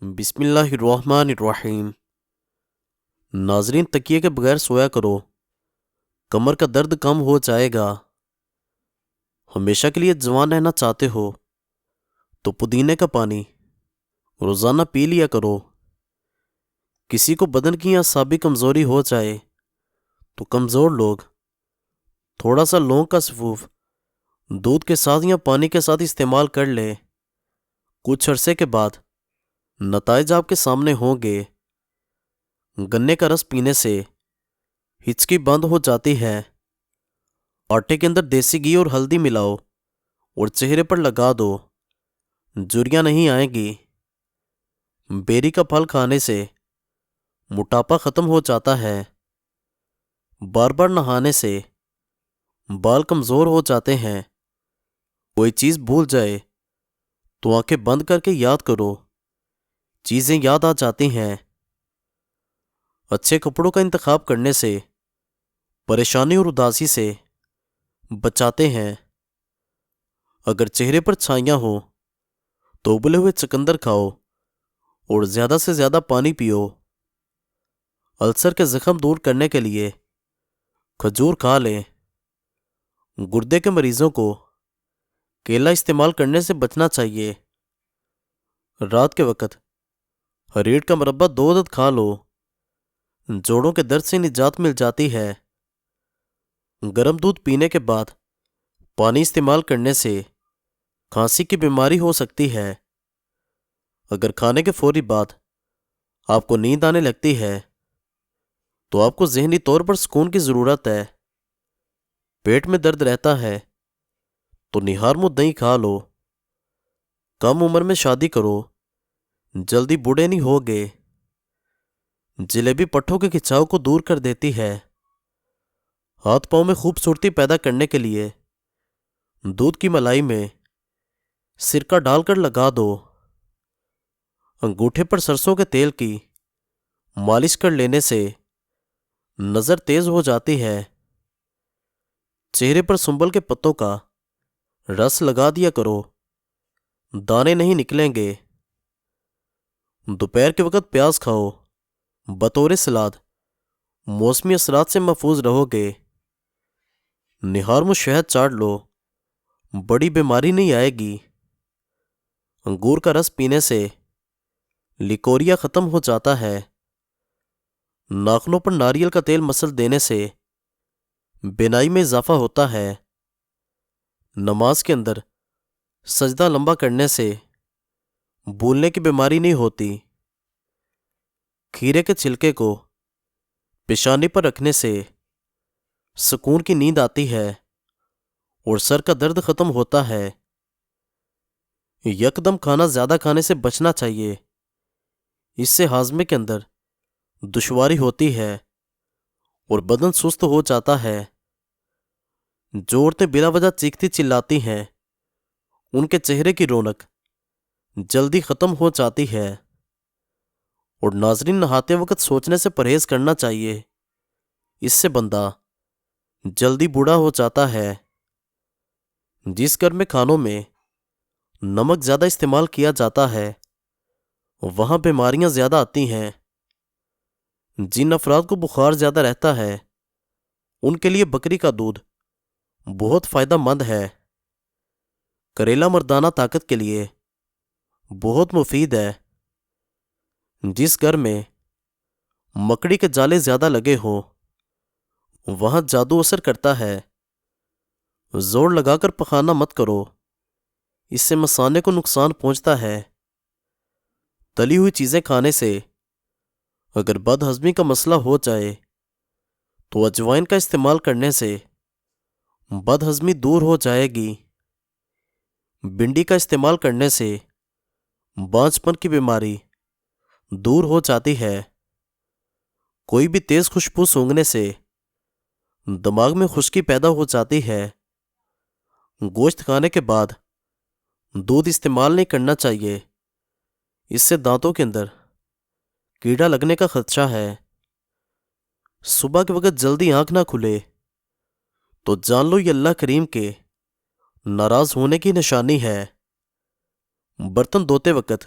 بسم اللہ الرحمن الرحیم۔ ناظرین، تکیے کے بغیر سویا کرو، کمر کا درد کم ہو جائے گا۔ ہمیشہ کے لیے جوان رہنا چاہتے ہو تو پودینے کا پانی روزانہ پی لیا کرو۔ کسی کو بدن کی اعصابی کمزوری ہو جائے تو کمزور لوگ تھوڑا سا لونگ کا سفوف دودھ کے ساتھ یا پانی کے ساتھ استعمال کر لیں۔ کچھ عرصے کے بعد نتائج آپ کے سامنے ہوں گے۔ گنے کا رس پینے سے ہچکی بند ہو جاتی ہے۔ آٹے کے اندر دیسی گھی اور ہلدی ملاؤ اور چہرے پر لگا دو، جھریاں نہیں آئیں گی۔ بیری کا پھل کھانے سے موٹاپا ختم ہو جاتا ہے۔ بار بار نہانے سے بال کمزور ہو جاتے ہیں۔ کوئی چیز بھول جائے تو آنکھیں بند کر کے یاد کرو، چیزیں یاد آ جاتی ہیں۔ اچھے کپڑوں کا انتخاب کرنے سے پریشانی اور اداسی سے بچاتے ہیں۔ اگر چہرے پر چھائیاں ہوں تو ابلے ہوئے چقندر کھاؤ اور زیادہ سے زیادہ پانی پیو۔ السر کے زخم دور کرنے کے لیے کھجور کھا لیں۔ گردے کے مریضوں کو کیلا استعمال کرنے سے بچنا چاہیے۔ رات کے وقت ہریٹ کا مربع 2 عدد کھا لو، جوڑوں کے درد سے نجات مل جاتی ہے۔ گرم دودھ پینے کے بعد پانی استعمال کرنے سے کھانسی کی بیماری ہو سکتی ہے۔ اگر کھانے کے فوری بعد آپ کو نیند آنے لگتی ہے تو آپ کو ذہنی طور پر سکون کی ضرورت ہے۔ پیٹ میں درد رہتا ہے تو نہار منہ دہی کھا لو۔ کم عمر میں شادی کرو، جلدی بوڑھے نہیں ہوگے۔ جلیبی پٹھوں کے کھچاؤ کو دور کر دیتی ہے۔ ہاتھ پاؤں میں خوبصورتی پیدا کرنے کے لیے دودھ کی ملائی میں سرکہ ڈال کر لگا دو۔ انگوٹھے پر سرسوں کے تیل کی مالش کر لینے سے نظر تیز ہو جاتی ہے۔ چہرے پر سنبل کے پتوں کا رس لگا دیا کرو، دانے نہیں نکلیں گے۔ دوپہر کے وقت پیاز کھاؤ بطور سلاد، موسمی اثرات سے محفوظ رہو گے۔ نہار منہ شہد چاٹ لو، بڑی بیماری نہیں آئے گی۔ انگور کا رس پینے سے لیکوریا ختم ہو جاتا ہے۔ ناخنوں پر ناریل کا تیل مسل دینے سے بینائی میں اضافہ ہوتا ہے۔ نماز کے اندر سجدہ لمبا کرنے سے بھولنے کی بیماری نہیں ہوتی۔ کھیرے کے چھلکے کو پیشانی پر رکھنے سے سکون کی نیند آتی ہے اور سر کا درد ختم ہوتا ہے۔ یکدم کھانا زیادہ کھانے سے بچنا چاہیے، اس سے ہاضمے کے اندر دشواری ہوتی ہے اور بدن سست ہو جاتا ہے۔ جو عورتیں بلا وجہ چیختی چلاتی ہیں ان کے چہرے کی رونق جلدی ختم ہو جاتی ہے۔ اور ناظرین، نہاتے وقت سوچنے سے پرہیز کرنا چاہیے، اس سے بندہ جلدی بوڑھا ہو جاتا ہے۔ جس گھر میں کھانوں میں نمک زیادہ استعمال کیا جاتا ہے وہاں بیماریاں زیادہ آتی ہیں۔ جن افراد کو بخار زیادہ رہتا ہے ان کے لیے بکری کا دودھ بہت فائدہ مند ہے۔ کریلا مردانہ طاقت کے لیے بہت مفید ہے۔ جس گھر میں مکڑی کے جالے زیادہ لگے ہوں وہاں جادو اثر کرتا ہے۔ زور لگا کر پخانا مت کرو، اس سے مثانے کو نقصان پہنچتا ہے۔ تلی ہوئی چیزیں کھانے سے اگر بد ہضمی کا مسئلہ ہو جائے تو اجوائن کا استعمال کرنے سے بد ہضمی دور ہو جائے گی۔ بھنڈی کا استعمال کرنے سے بانجھ پن کی بیماری دور ہو جاتی ہے۔ کوئی بھی تیز خوشبو سونگھنے سے دماغ میں خشکی پیدا ہو جاتی ہے۔ گوشت کھانے کے بعد دودھ استعمال نہیں کرنا چاہیے، اس سے دانتوں کے اندر کیڑا لگنے کا خدشہ ہے۔ صبح کے وقت جلدی آنکھ نہ کھلے تو جان لو یہ اللہ کریم کے ناراض ہونے کی نشانی ہے۔ برتن دھوتے وقت